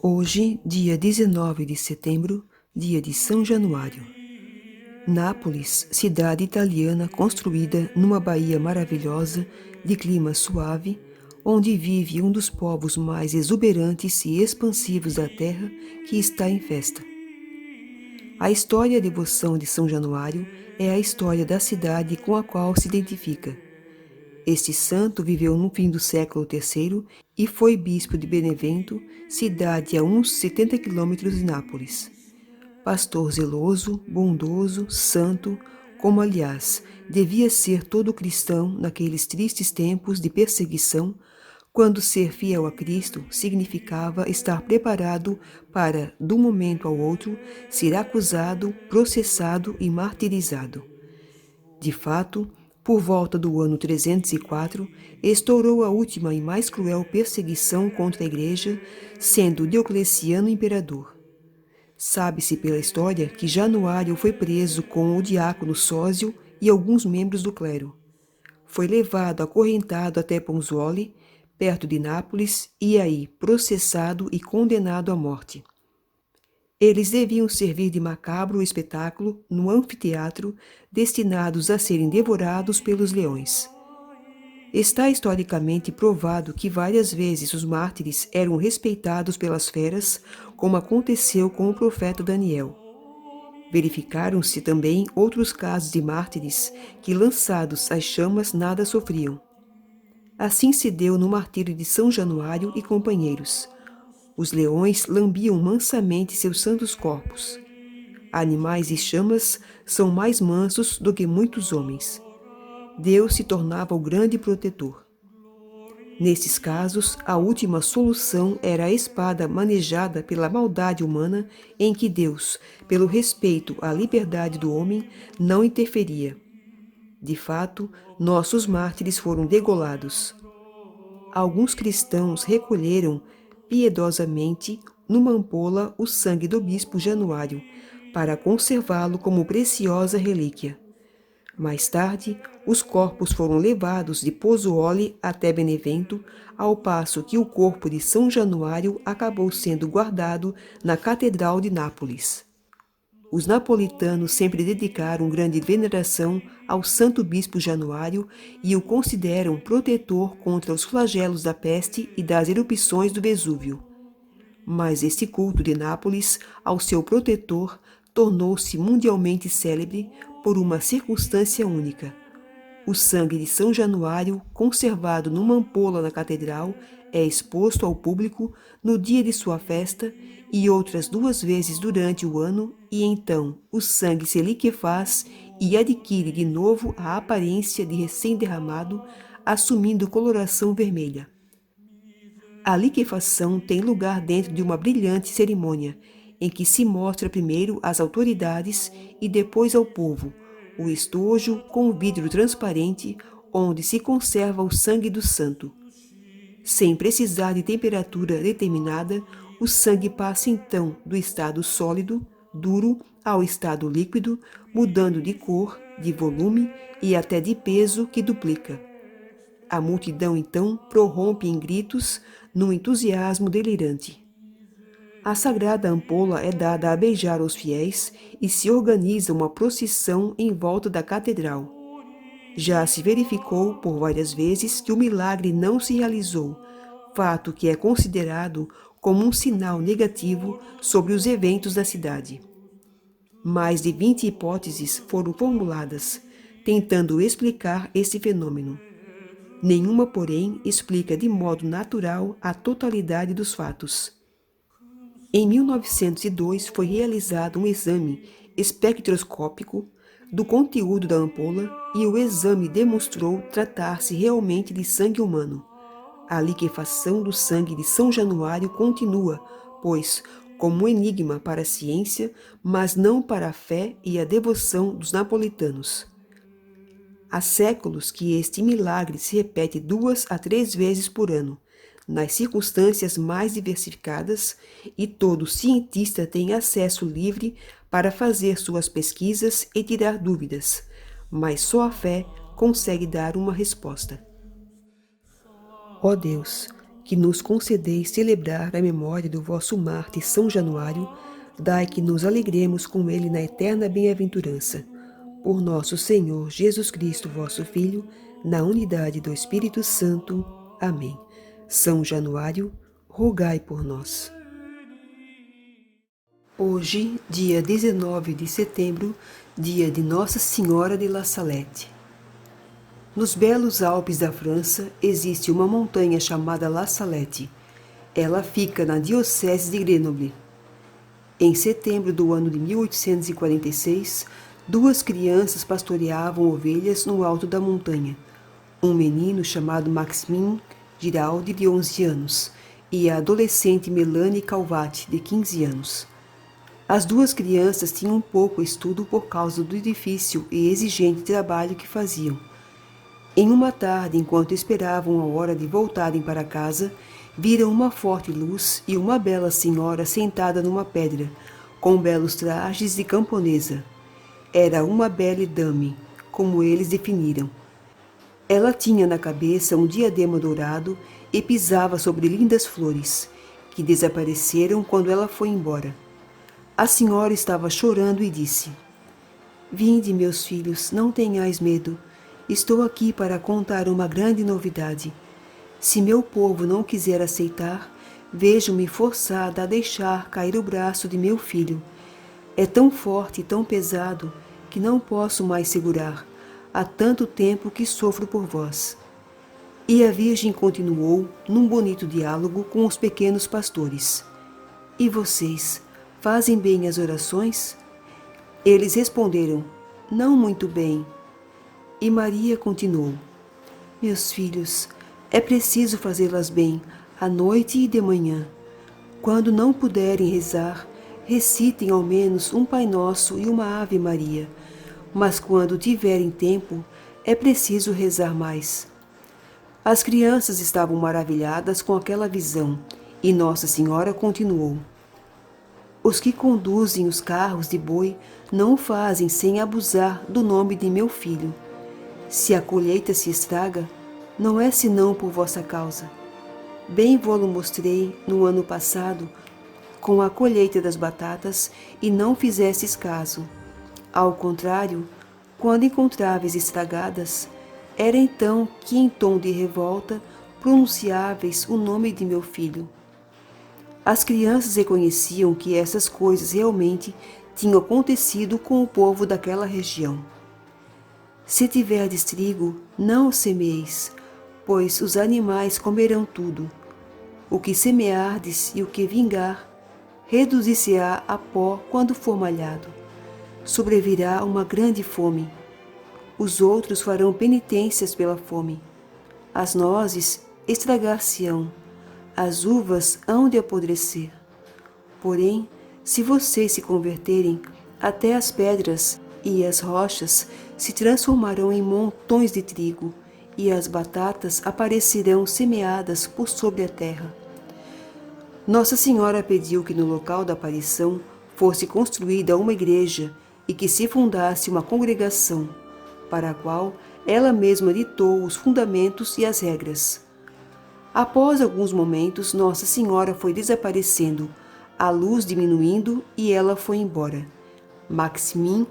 Hoje, dia 19 de setembro, dia de São Januário. Nápoles, cidade italiana construída numa baía maravilhosa, de clima suave, onde vive um dos povos mais exuberantes e expansivos da terra, que está em festa. A história e a devoção de São Januário é a história da cidade com a qual se identifica. Este santo viveu no fim do século III e foi bispo de Benevento, cidade a uns 70 quilômetros de Nápoles. Pastor zeloso, bondoso, santo, como aliás devia ser todo cristão naqueles tristes tempos de perseguição, quando ser fiel a Cristo significava estar preparado para, de um momento ao outro, ser acusado, processado e martirizado. De fato, por volta do ano 304, estourou a última e mais cruel perseguição contra a Igreja, sendo Diocleciano imperador. Sabe-se pela história que Januário foi preso com o diácono Sósio e alguns membros do clero. Foi levado acorrentado até Ponzuoli, perto de Nápoles, e aí processado e condenado à morte. Eles deviam servir de macabro espetáculo no anfiteatro, destinados a serem devorados pelos leões. Está historicamente provado que várias vezes os mártires eram respeitados pelas feras, como aconteceu com o profeta Daniel. Verificaram-se também outros casos de mártires que, lançados às chamas, nada sofriam. Assim se deu no martírio de São Januário e companheiros. Os leões lambiam mansamente seus santos corpos. Animais e chamas são mais mansos do que muitos homens. Deus se tornava o grande protetor. Nesses casos, a última solução era a espada manejada pela maldade humana, em que Deus, pelo respeito à liberdade do homem, não interferia. De fato, nossos mártires foram degolados. Alguns cristãos recolheram piedosamente numa ampola o sangue do bispo Januário, para conservá-lo como preciosa relíquia. Mais tarde, os corpos foram levados de Pozzuoli até Benevento, ao passo que o corpo de São Januário acabou sendo guardado na Catedral de Nápoles. Os napolitanos sempre dedicaram grande veneração ao santo bispo Januário e o consideram protetor contra os flagelos da peste e das erupções do Vesúvio. Mas este culto de Nápoles ao seu protetor tornou-se mundialmente célebre por uma circunstância única. O sangue de São Januário, conservado numa ampola na catedral, é exposto ao público no dia de sua festa e outras 2 vezes durante o ano, e então o sangue se liquefaz e adquire de novo a aparência de recém-derramado, assumindo coloração vermelha. A liquefação tem lugar dentro de uma brilhante cerimônia, em que se mostra primeiro às autoridades e depois ao povo o estojo com vidro transparente onde se conserva o sangue do santo. Sem precisar de temperatura determinada, o sangue passa então do estado sólido, duro, ao estado líquido, mudando de cor, de volume e até de peso que duplica. A multidão então prorrompe em gritos, num entusiasmo delirante. A sagrada ampola é dada a beijar aos fiéis e se organiza uma procissão em volta da catedral. Já se verificou por várias vezes que o milagre não se realizou, fato que é considerado como um sinal negativo sobre os eventos da cidade. Mais de 20 hipóteses foram formuladas, tentando explicar esse fenômeno. Nenhuma, porém, explica de modo natural a totalidade dos fatos. Em 1902 foi realizado um exame espectroscópico do conteúdo da ampola e o exame demonstrou tratar-se realmente de sangue humano. A liquefação do sangue de São Januário continua, pois, como um enigma para a ciência, mas não para a fé e a devoção dos napolitanos. Há séculos que este milagre se repete 2 a 3 vezes por ano, nas circunstâncias mais diversificadas, e todo cientista tem acesso livre para fazer suas pesquisas e tirar dúvidas, mas só a fé consegue dar uma resposta. Ó Deus, que nos concedeis celebrar a memória do vosso mártir São Januário, dai que nos alegremos com ele na eterna bem-aventurança. Por nosso Senhor Jesus Cristo, vosso Filho, na unidade do Espírito Santo. Amém. São Januário, rogai por nós. Hoje, dia 19 de setembro, dia de Nossa Senhora de La Salette. Nos belos Alpes da França existe uma montanha chamada La Salette. Ela fica na diocese de Grenoble. Em setembro do ano de 1846, 2 crianças pastoreavam ovelhas no alto da montanha. Um menino chamado Maximin Giraldi, de 11 anos, e a adolescente Melanie Calvat, de 15 anos. As 2 crianças tinham pouco estudo por causa do difícil e exigente trabalho que faziam. Em uma tarde, enquanto esperavam a hora de voltarem para casa, viram uma forte luz e uma bela senhora sentada numa pedra, com belos trajes de camponesa. Era uma belle dame, como eles definiram. Ela tinha na cabeça um diadema dourado e pisava sobre lindas flores, que desapareceram quando ela foi embora. A senhora estava chorando e disse: "Vinde, meus filhos, não tenhais medo. Estou aqui para contar uma grande novidade. Se meu povo não quiser aceitar, vejo-me forçada a deixar cair o braço de meu filho. É tão forte e tão pesado que não posso mais segurar. Há tanto tempo que sofro por vós." E a Virgem continuou num bonito diálogo com os pequenos pastores: "E vocês, fazem bem as orações?" Eles responderam: "Não muito bem." E Maria continuou: "Meus filhos, é preciso fazê-las bem, à noite e de manhã. Quando não puderem rezar, recitem ao menos um Pai Nosso e uma Ave Maria. Mas quando tiverem tempo, é preciso rezar mais." As crianças estavam maravilhadas com aquela visão, e Nossa Senhora continuou: "Os que conduzem os carros de boi não o fazem sem abusar do nome de meu filho. Se a colheita se estraga, não é senão por vossa causa. Bem vô-lo mostrei no ano passado com a colheita das batatas e não fizestes caso. Ao contrário, quando encontráveis estragadas, era então que em tom de revolta pronunciáveis o nome de meu filho." As crianças reconheciam que essas coisas realmente tinham acontecido com o povo daquela região. "Se tiverdes trigo, não o semeeis, pois os animais comerão tudo. O que semeardes e o que vingar, reduzir-se-á a pó quando for malhado. Sobrevirá uma grande fome. Os outros farão penitências pela fome. As nozes estragar-se-ão, as uvas hão de apodrecer. Porém, se vocês se converterem, até as pedras e as rochas se transformarão em montões de trigo, e as batatas aparecerão semeadas por sobre a terra." Nossa Senhora pediu que no local da aparição fosse construída uma igreja e que se fundasse uma congregação, para a qual ela mesma ditou os fundamentos e as regras. Após alguns momentos, Nossa Senhora foi desaparecendo, a luz diminuindo e ela foi embora. Maximin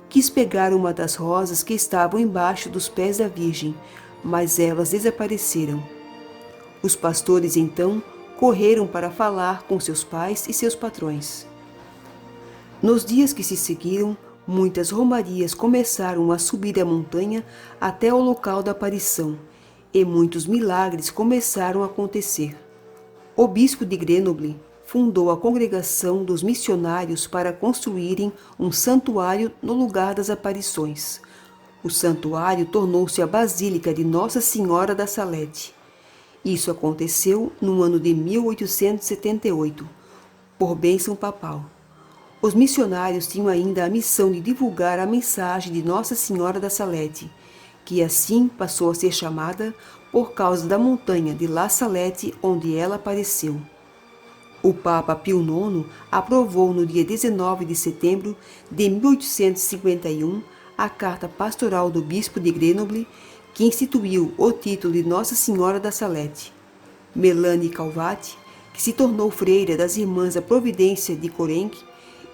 quis pegar uma das rosas que estavam embaixo dos pés da Virgem, mas elas desapareceram. Os pastores então correram para falar com seus pais e seus patrões. Nos dias que se seguiram, muitas romarias começaram a subir a montanha até o local da aparição, e muitos milagres começaram a acontecer. O bispo de Grenoble fundou a Congregação dos Missionários para construírem um santuário no lugar das aparições. O santuário tornou-se a Basílica de Nossa Senhora da Salete. Isso aconteceu no ano de 1878, por bênção papal. Os missionários tinham ainda a missão de divulgar a mensagem de Nossa Senhora da Salete, que assim passou a ser chamada por causa da montanha de La Salette onde ela apareceu. O Papa Pio IX aprovou no dia 19 de setembro de 1851 a carta pastoral do bispo de Grenoble, que instituiu o título de Nossa Senhora da Salete. Melanie Calvat, que se tornou freira das Irmãs da Providência de Corenc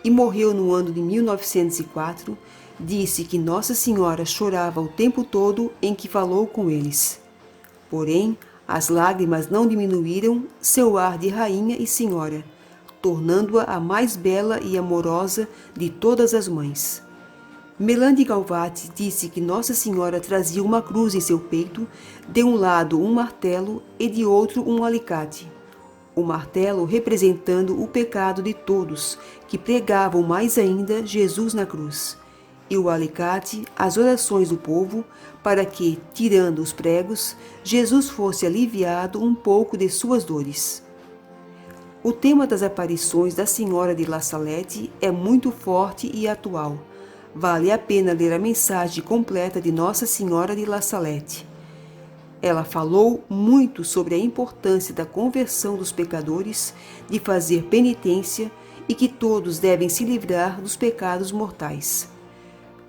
e morreu no ano de 1904, disse que Nossa Senhora chorava o tempo todo em que falou com eles. Porém, as lágrimas não diminuíram seu ar de rainha e senhora, tornando-a a mais bela e amorosa de todas as mães. Melanie Calvat disse que Nossa Senhora trazia uma cruz em seu peito, de um lado um martelo e de outro um alicate. O martelo representando o pecado de todos, que pregavam mais ainda Jesus na cruz, e o alicate as orações do povo, para que, tirando os pregos, Jesus fosse aliviado um pouco de suas dores. O tema das aparições da Senhora de La Salette é muito forte e atual. Vale a pena ler a mensagem completa de Nossa Senhora de La Salette. Ela falou muito sobre a importância da conversão dos pecadores, de fazer penitência e que todos devem se livrar dos pecados mortais.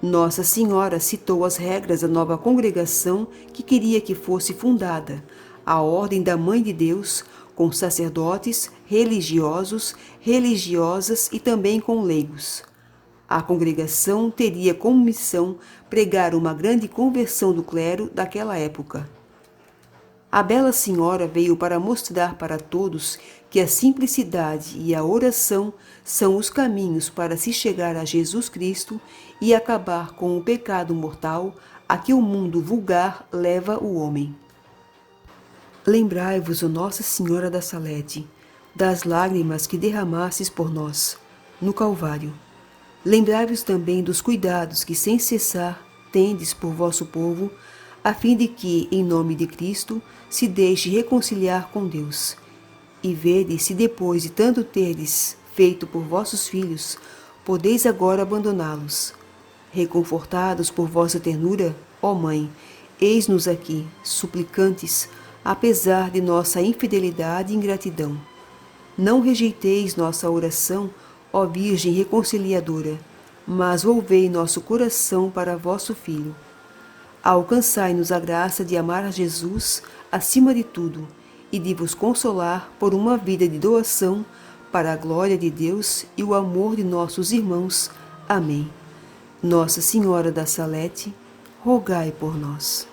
Nossa Senhora citou as regras da nova congregação que queria que fosse fundada, a Ordem da Mãe de Deus, com sacerdotes, religiosos, religiosas e também com leigos. A congregação teria como missão pregar uma grande conversão do clero daquela época. A Bela Senhora veio para mostrar para todos que a simplicidade e a oração são os caminhos para se chegar a Jesus Cristo e acabar com o pecado mortal a que o mundo vulgar leva o homem. Lembrai-vos, ó Nossa Senhora da Salete, das lágrimas que derramastes por nós, no Calvário. Lembrai-vos também dos cuidados que sem cessar tendes por vosso povo, a fim de que, em nome de Cristo, se deixe reconciliar com Deus. E vede se depois de tanto terdes feito por vossos filhos, podeis agora abandoná-los. Reconfortados por vossa ternura, ó Mãe, eis-nos aqui, suplicantes, apesar de nossa infidelidade e ingratidão. Não rejeiteis nossa oração, ó Virgem reconciliadora, mas volvei nosso coração para vosso Filho. Alcançai-nos a graça de amar a Jesus acima de tudo e de vos consolar por uma vida de doação para a glória de Deus e o amor de nossos irmãos. Amém. Nossa Senhora da Salete, rogai por nós.